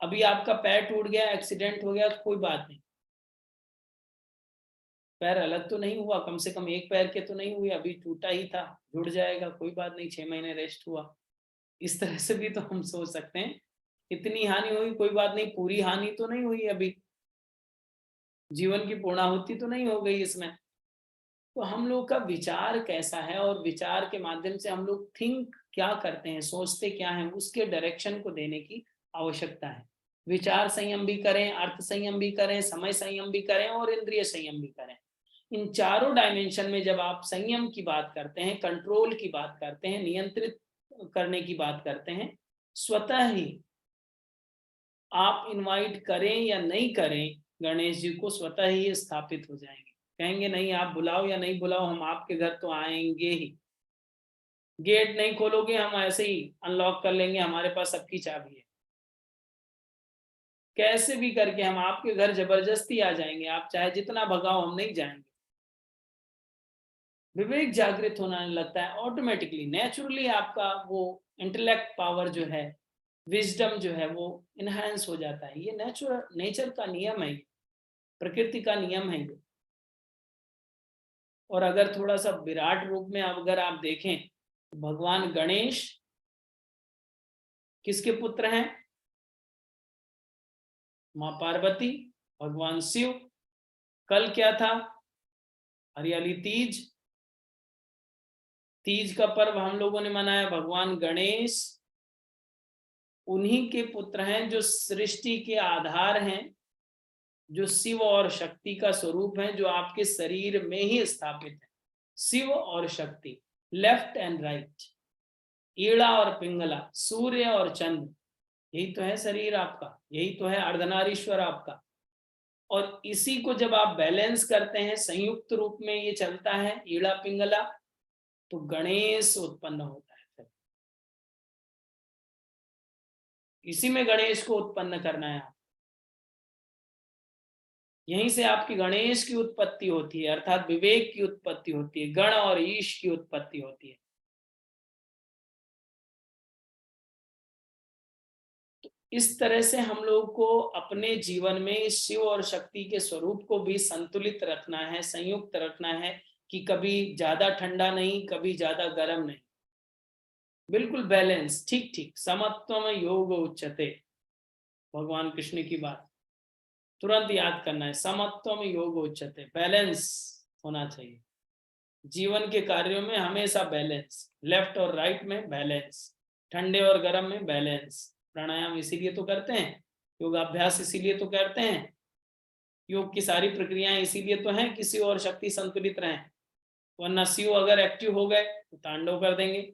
A: अभी आपका पैर टूट गया, एक्सीडेंट हो गया, तो कोई बात नहीं, पैर अलग तो नहीं हुआ, कम से कम एक पैर के तो नहीं हुए, अभी टूटा ही था, जुड़ जाएगा, कोई बात नहीं, 6 महीने रेस्ट हुआ। इस तरह से भी तो हम सोच सकते हैं। इतनी हानि हुई, कोई बात नहीं, पूरी हानि तो नहीं हुई, अभी जीवन की पूर्णाहुति तो नहीं हो गई इसमें। तो हम लोग का विचार कैसा है, और विचार के माध्यम से हम लोग थिंक क्या करते हैं, सोचते क्या हैं, उसके डायरेक्शन को देने की आवश्यकता है। विचार संयम भी करें, अर्थ संयम भी करें, समय संयम भी करें, और इंद्रिय संयम भी करें। इन चारों डायमेंशन में जब आप संयम की बात करते हैं, कंट्रोल की बात करते हैं, नियंत्रित करने की बात करते हैं, स्वतः ही आप इनवाइट करें या नहीं करें, गणेश जी को स्वतः ही स्थापित हो जाएंगे। कहेंगे नहीं, आप बुलाओ या नहीं बुलाओ, हम आपके घर तो आएंगे ही। गेट नहीं खोलोगे, हम ऐसे ही अनलॉक कर लेंगे, हमारे पास सबकी चाबी है। कैसे भी करके हम आपके घर जबरदस्ती आ जाएंगे, आप चाहे जितना भगाओ, हम नहीं जाएंगे। विवेक जागृत होने लगता है ऑटोमेटिकली, नेचुरली। आपका वो इंटेलेक्ट पावर जो है, विजडम जो है, वो इनहेंस हो जाता है। ये नेचर का नियम है, प्रकृति का नियम है ये। और अगर थोड़ा सा विराट रूप में अगर आप देखें, तो भगवान गणेश किसके पुत्र हैं? माँ पार्वती, भगवान शिव। कल क्या था? हरियाली तीज। तीज का पर्व हम लोगों ने मनाया। भगवान गणेश उन्हीं के पुत्र हैं जो सृष्टि के आधार हैं, जो शिव और शक्ति का स्वरूप है, जो आपके शरीर में ही स्थापित है। शिव और शक्ति, लेफ्ट एंड राइट, ईड़ा और पिंगला, सूर्य और चंद्र, यही तो है शरीर आपका, यही तो है अर्धनारीश्वर आपका। और इसी को जब आप बैलेंस करते हैं, संयुक्त रूप में ये चलता है ईड़ा पिंगला, तो गणेश उत्पन्न होता है। इसी में गणेश को उत्पन्न करना है। यहीं से आपकी गणेश की उत्पत्ति होती है, अर्थात विवेक की उत्पत्ति होती है, गण और ईश की उत्पत्ति होती है। इस तरह से हम लोग को अपने जीवन में शिव और शक्ति के स्वरूप को भी संतुलित रखना है, संयुक्त रखना है, कि कभी ज्यादा ठंडा नहीं, कभी ज्यादा गर्म नहीं, बिल्कुल बैलेंस, ठीक ठीक। समत्वम योग उच्चते, भगवान कृष्ण की बात तुरंत याद करना है। समत्वम योग उच्चते, बैलेंस होना चाहिए जीवन के कार्यों में, हमेशा बैलेंस, लेफ्ट और राइट में बैलेंस, ठंडे और गर्म में बैलेंस। प्राणायाम इसीलिए तो करते हैं, योगाभ्यास इसीलिए तो करते हैं योग की सारी प्रक्रियाएं इसीलिए तो हैं कि शिव और शक्ति संतुलित रहें, वरना शिव अगर एक्टिव हो गए तो तांडव कर देंगे,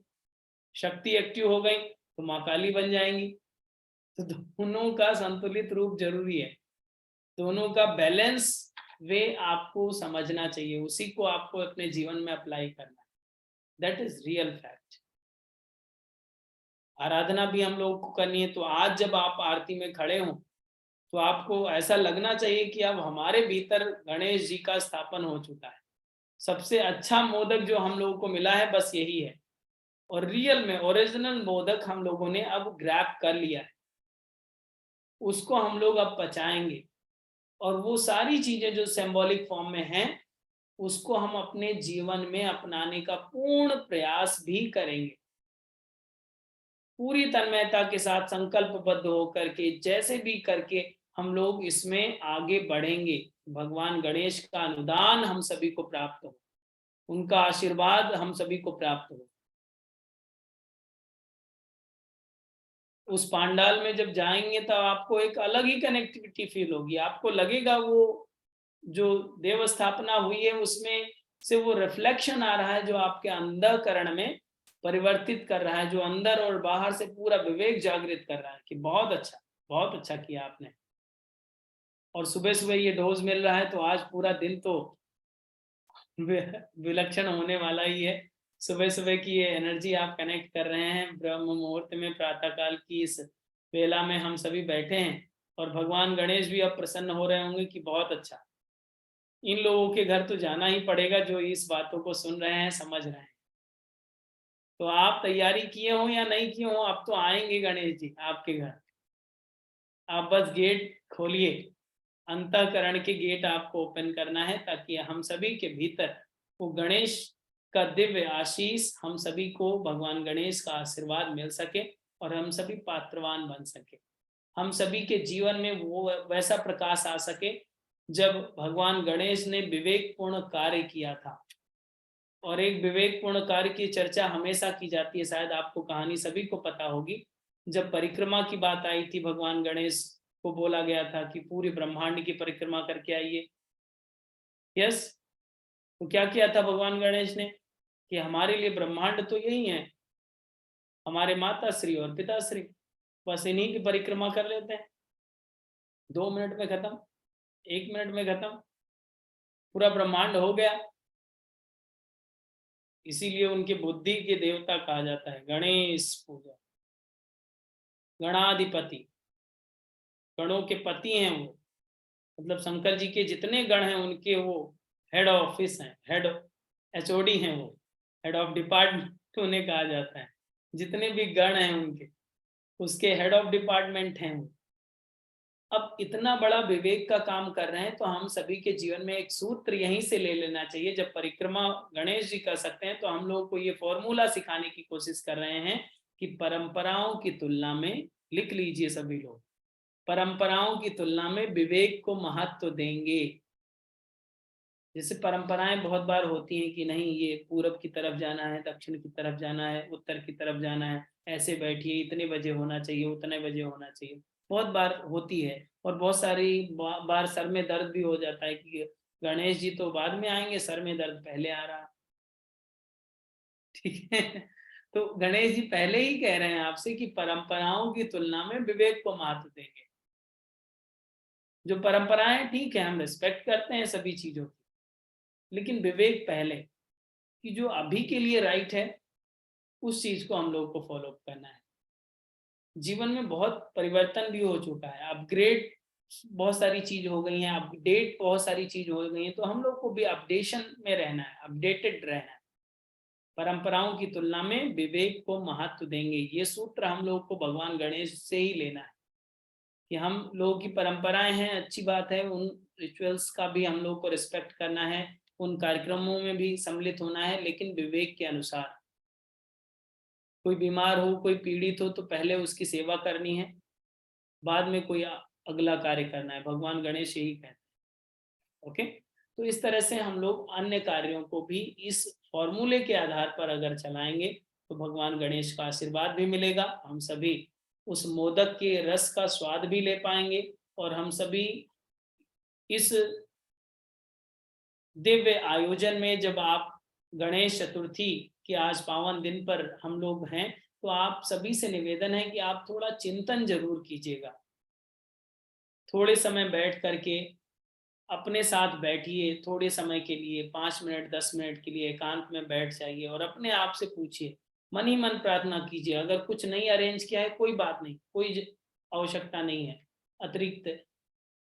A: शक्ति एक्टिव हो गई तो माँ काली बन जाएंगी। तो दोनों का संतुलित रूप जरूरी है, दोनों का बैलेंस वे आपको समझना चाहिए, उसी को आपको अपने जीवन में अप्लाई करना है। That is real fact. Aradhana भी हम लोगों को करनी है, तो आज जब आप आरती में खड़े हो तो आपको ऐसा लगना चाहिए कि अब हमारे भीतर गणेश जी का स्थापन हो चुका है। सबसे अच्छा मोदक जो हम लोगों को मिला है बस यही है, और रियल में ओरिजिनल मोदक हम लोगों ने अब ग्रैब कर लिया है, उसको हम लोग अब पचाएंगे, और वो सारी चीजें जो सिंबॉलिक फॉर्म में हैं उसको हम अपने जीवन में अपनाने का पूर्ण प्रयास भी करेंगे, पूरी तन्मयता के साथ संकल्पबद्ध होकर के जैसे भी करके हम लोग इसमें आगे बढ़ेंगे। भगवान गणेश का अनुदान हम सभी को प्राप्त हो, उनका आशीर्वाद हम सभी को प्राप्त हो। उस पांडाल में जब जाएंगे तो आपको एक अलग ही कनेक्टिविटी फील होगी, आपको लगेगा वो जो देव स्थापना हुई है उसमें से वो रिफ्लेक्शन आ रहा है जो आपके अंतःकरण में परिवर्तित कर रहा है, जो अंदर और बाहर से पूरा विवेक जागृत कर रहा है कि बहुत अच्छा किया आपने। और सुबह सुबह ये डोज मिल रहा है तो आज पूरा दिन तो विलक्षण होने वाला ही है। सुबह सुबह की ये एनर्जी आप कनेक्ट कर रहे हैं, ब्रह्म मुहूर्त में प्रातः काल की इस वेला में हम सभी बैठे हैं, और भगवान गणेश भी अब प्रसन्न हो रहे होंगे कि बहुत अच्छा, इन लोगों के घर तो जाना ही पड़ेगा जो इस बातों को सुन रहे हैं, समझ रहे हैं। तो आप तैयारी किए हो या नहीं किए हो, अब तो आएंगे गणेश जी आपके घर। आप बस गेट खोलिए, अंतःकरण के गेट आपको ओपन करना है, ताकि हम सभी के भीतर वो गणेश का दिव्य आशीष, हम सभी को भगवान गणेश का आशीर्वाद मिल सके और हम सभी पात्रवान बन सके, हम सभी के जीवन में वो वैसा प्रकाश आ सके जब भगवान गणेश ने विवेकपूर्ण कार्य किया था। और एक विवेकपूर्ण कार्य की चर्चा हमेशा की जाती है, शायद आपको कहानी सभी को पता होगी। जब परिक्रमा की बात आई थी, भगवान गणेश को बोला गया था कि पूरी ब्रह्मांड की परिक्रमा करके आइए। यस, तो क्या किया था भगवान गणेश ने कि हमारे लिए ब्रह्मांड तो यही है, हमारे माता श्री और पिताश्री, बस इन्हीं की परिक्रमा कर लेते हैं। 2 मिनट में खत्म, 1 मिनट में खत्म, पूरा ब्रह्मांड हो गया। इसीलिए उनकी बुद्धि के देवता कहा जाता है गणेश पूजा। गणाधिपति, गणों के पति हैं वो, मतलब शंकर जी के जितने गण हैं उनके वो हेड ऑफिस हैं, हेड एचओडी हैं, वो हेड ऑफ डिपार्टमेंट उन्हें कहा जाता है। जितने भी गण हैं उनके, उसके हेड ऑफ डिपार्टमेंट हैं वो। अब इतना बड़ा विवेक का काम कर रहे हैं तो हम सभी के जीवन में एक सूत्र यहीं से ले लेना चाहिए। जब परिक्रमा गणेश जी कर सकते हैं तो हम लोगों को ये फॉर्मूला सिखाने की कोशिश कर रहे हैं कि परंपराओं की तुलना में, लिख लीजिए सभी लोग, परंपराओं की तुलना में विवेक को महत्व देंगे। जैसे परंपराएं बहुत बार होती हैं कि नहीं ये पूरब की तरफ जाना है, दक्षिण की तरफ जाना है, उत्तर की तरफ जाना है, ऐसे बैठिए, इतने बजे होना चाहिए, उतने बजे होना चाहिए, बहुत बार होती है। और बहुत सारी बार सर में दर्द भी हो जाता है कि गणेश जी तो बाद में आएंगे, सर में दर्द पहले आ रहा। ठीक है, तो गणेश जी पहले ही कह रहे हैं आपसे कि परंपराओं की तुलना में विवेक को महत्व देंगे। जो परंपराएं ठीक है, हम रिस्पेक्ट करते हैं सभी चीजों की, लेकिन विवेक पहले, कि जो अभी के लिए राइट है उस चीज को हम लोग को फॉलो करना है। जीवन में बहुत परिवर्तन भी हो चुका है, अपग्रेड बहुत सारी चीज हो गई हैं, अपडेट बहुत सारी चीज हो गई हैं, तो हम लोग को भी अपडेशन में रहना है, अपडेटेड रहना है। परंपराओं की तुलना में विवेक को महत्व देंगे, ये सूत्र हम लोग को भगवान गणेश से ही लेना है। कि हम लोगों की परंपराएं हैं, अच्छी बात है, उन रिचुअल्स का भी हम लोग को रिस्पेक्ट करना है, उन कार्यक्रमों में भी सम्मिलित होना है, लेकिन विवेक के अनुसार। कोई बीमार हो, कोई पीड़ित हो तो पहले उसकी सेवा करनी है, बाद में कोई अगला कार्य करना है, भगवान गणेश यही कहते हैं। ओके, तो इस तरह से हम लोग अन्य कार्यों को भी इस फॉर्मूले के आधार पर अगर चलाएंगे तो भगवान गणेश का आशीर्वाद भी मिलेगा, हम सभी उस मोदक के रस का स्वाद भी ले पाएंगे, और हम सभी इस दिव्य आयोजन में जब आप गणेश चतुर्थी के आज पावन दिन पर हम लोग हैं, तो आप सभी से निवेदन है कि आप थोड़ा चिंतन जरूर कीजिएगा। थोड़े समय बैठ करके अपने साथ बैठिए, थोड़े समय के लिए 5 मिनट 10 मिनट के लिए एकांत में बैठ जाइए और अपने आप से पूछिए, मन ही मन प्रार्थना कीजिए। अगर कुछ नहीं अरेंज किया है कोई बात नहीं, कोई आवश्यकता नहीं है, अतिरिक्त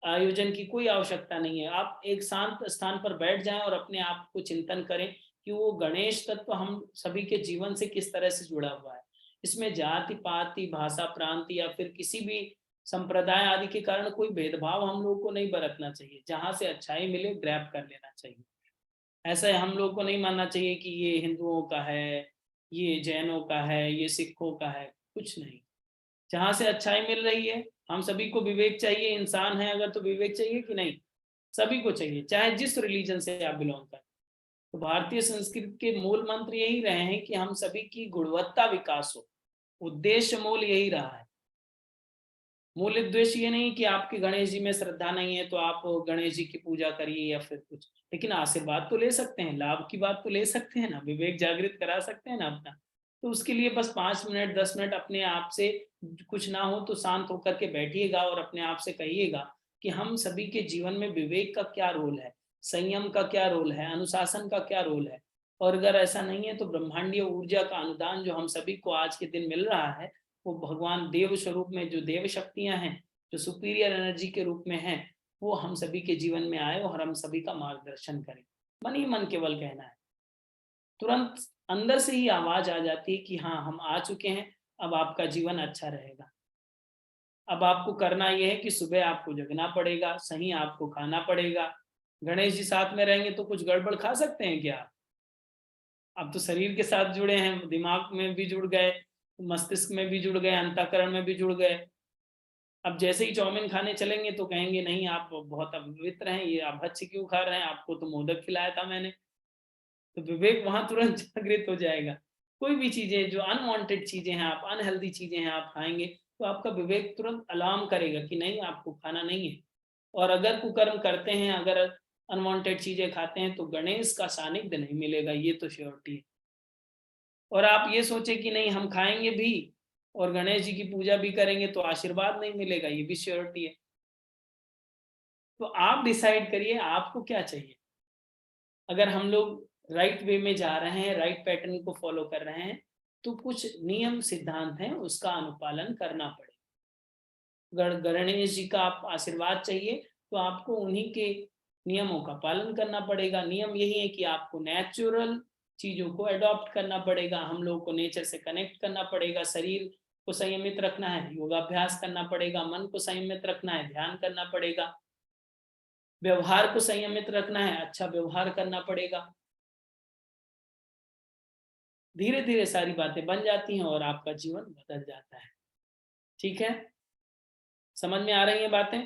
A: आयोजन की कोई आवश्यकता नहीं है। आप एक शांत स्थान पर बैठ जाएं और अपने आप को चिंतन करें कि वो गणेश तत्व हम सभी के जीवन से किस तरह से जुड़ा हुआ है। इसमें जाति पाति भाषा प्रांति या फिर किसी भी संप्रदाय आदि के कारण कोई भेदभाव हम लोग को नहीं बरतना चाहिए। जहां से अच्छाई मिले ग्रैब कर लेना चाहिए। ऐसा हम लोग को नहीं मानना चाहिए कि ये हिंदुओं का है, ये जैनों का है, ये सिखों का है, कुछ नहीं। जहां से अच्छाई मिल रही है, हम सभी को विवेक चाहिए। इंसान है अगर तो विवेक चाहिए कि नहीं? सभी को चाहिए, चाहे जिस रिलीजन से आप बिलोंग करें। तो भारतीय संस्कृति के मूल मंत्र यही रहे हैं कि हम सभी की गुणवत्ता विकास हो। उद्देश्य मूल यही रहा है। मूल उद्देश्य ये नहीं कि आपकी गणेश जी में श्रद्धा नहीं है तो आप गणेश जी की पूजा करिए या फिर कुछ, लेकिन आशीर्वाद तो ले सकते हैं, लाभ की बात तो ले सकते हैं ना, विवेक जागृत करा सकते हैं ना अपना। तो उसके लिए बस 5 मिनट 10 मिनट अपने आप से, कुछ ना हो तो शांत होकर के बैठिएगा और अपने आप से कहिएगा कि हम सभी के जीवन में विवेक का क्या रोल है, संयम का क्या रोल है, अनुशासन का क्या रोल है। और अगर ऐसा नहीं है तो ब्रह्मांडीय ऊर्जा का अनुदान जो हम सभी को आज के दिन मिल रहा है, वो भगवान देव स्वरूप में जो देव शक्तियां हैं, जो सुपीरियर एनर्जी के रूप में हैं, वो हम सभी के जीवन में आए और हम सभी का मार्गदर्शन करें। मन ही मन केवल कहना है, तुरंत अंदर से ही आवाज आ जाती है कि हाँ हम आ चुके हैं, अब आपका जीवन अच्छा रहेगा। अब आपको करना यह है कि सुबह आपको जगना पड़ेगा, सही आपको खाना पड़ेगा। गणेश जी साथ में रहेंगे तो कुछ गड़बड़ खा सकते हैं क्या? अब तो शरीर के साथ जुड़े हैं, दिमाग में भी जुड़ गए, मस्तिष्क में भी जुड़ गए, अंतःकरण में भी जुड़ गए। अब जैसे ही चाउमीन खाने चलेंगे तो कहेंगे नहीं आप बहुत अपवित्र हैं, ये आप भक्ष्य क्यों खा रहे हैं, आपको तो मोदक खिलाया था मैंने। तो विवेक वहां तुरंत जागृत हो जाएगा। कोई भी चीजें जो अनवांटेड चीजें हैं, आप अनहेल्दी चीजें हैं आप खाएंगे, तो आपका विवेक तुरंत अलार्म करेगा कि नहीं आपको खाना नहीं है। और अगर कुकर्म करते हैं, अगर अनवांटेड चीजें खाते हैं, तो गणेश का सानिध्य नहीं मिलेगा, ये तो श्योरिटी है। और आप ये सोचे कि नहीं हम खाएंगे भी और गणेश जी की पूजा भी करेंगे तो आशीर्वाद नहीं मिलेगा, ये भी श्योरिटी है। तो आप डिसाइड करिए आपको क्या चाहिए। अगर हम लोग राइट वे में जा रहे हैं, राइट पैटर्न को फॉलो कर रहे हैं, तो कुछ नियम सिद्धांत हैं उसका अनुपालन करना पड़ेगा। गणेश जी का आप आशीर्वाद चाहिए तो आपको उन्हीं के नियमों का पालन करना पड़ेगा। नियम यही है कि आपको नेचुरल चीजों को अडॉप्ट करना पड़ेगा, हम लोगों को नेचर से कनेक्ट करना पड़ेगा, शरीर को संयमित रखना है, योगाभ्यास करना पड़ेगा, मन को संयमित रखना है, ध्यान करना पड़ेगा, व्यवहार को संयमित रखना है, अच्छा व्यवहार करना पड़ेगा। धीरे धीरे सारी बातें बन जाती हैं और आपका जीवन बदल जाता है। ठीक है, समझ में आ रही है बातें?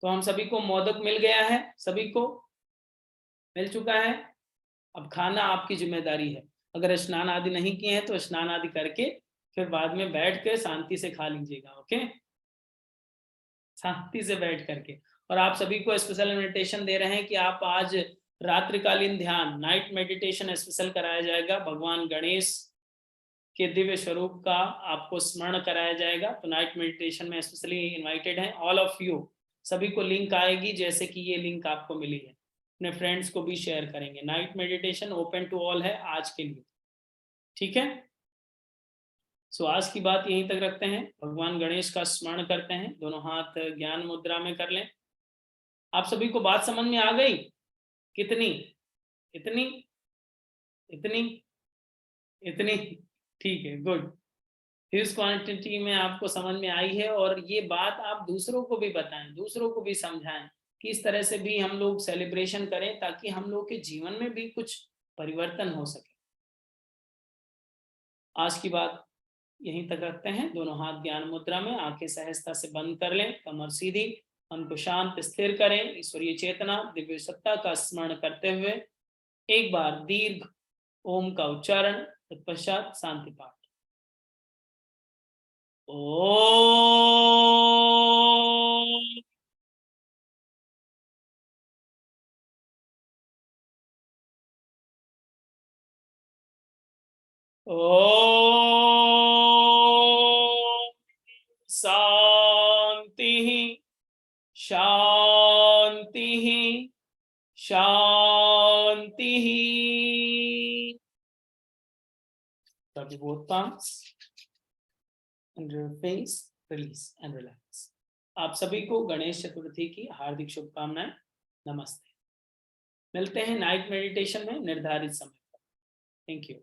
A: तो हम सभी को मोदक मिल गया है, सभी को मिल चुका है। अब खाना आपकी जिम्मेदारी है। अगर स्नान आदि नहीं किए हैं तो स्नान आदि करके फिर बाद में बैठ के शांति से खा लीजिएगा। ओके, शांति से बैठ करके। और आप सभी को स्पेशल इन्विटेशन दे रहे हैं कि आप आज रात्रिकालीन ध्यान, नाइट मेडिटेशन स्पेशल कराया जाएगा। भगवान गणेश के दिव्य स्वरूप का आपको स्मरण कराया जाएगा। तो नाइट मेडिटेशन में स्पेशली इनवाइटेड हैं ऑल ऑफ यू। सभी को लिंक आएगी, जैसे कि ये लिंक आपको मिली है, अपने फ्रेंड्स को भी शेयर करेंगे। Night meditation open to all है आज के लिए। ठीक है, सो आज की बात यहीं तक रखते हैं। भगवान गणेश का स्मरण करते हैं, दोनों हाथ ज्ञान मुद्रा में कर लें। आप सभी को बात समझ में आ गई? कितनी? इतनी? इतनी? इतनी? ठीक है, गुड। ह्यूज क्वांटिटी में आपको समझ में आई है। और ये बात आप दूसरों को भी बताएं, दूसरों को भी समझाएं कि इस तरह से भी हम लोग सेलिब्रेशन करें, ताकि हम लोग के जीवन में भी कुछ परिवर्तन हो सके। आज की बात यहीं तक रखते हैं। दोनों हाथ ज्ञान मुद्रा में, आंखें सहजता से बंद कर लें, कमर सीधी, मन को शांत स्थिर करें। ईश्वरीय चेतना दिव्य सत्ता का स्मरण करते हुए एक बार दीर्घ ओम का उच्चारण, तत्पश्चात शांति पाठ। ओम ओम शांति शांति शांति। Start with both palms and your face, release and relax. आप सभी को गणेश चतुर्थी की हार्दिक शुभकामनाएं। नमस्ते। मिलते हैं नाइट मेडिटेशन में निर्धारित समय पर। Thank you.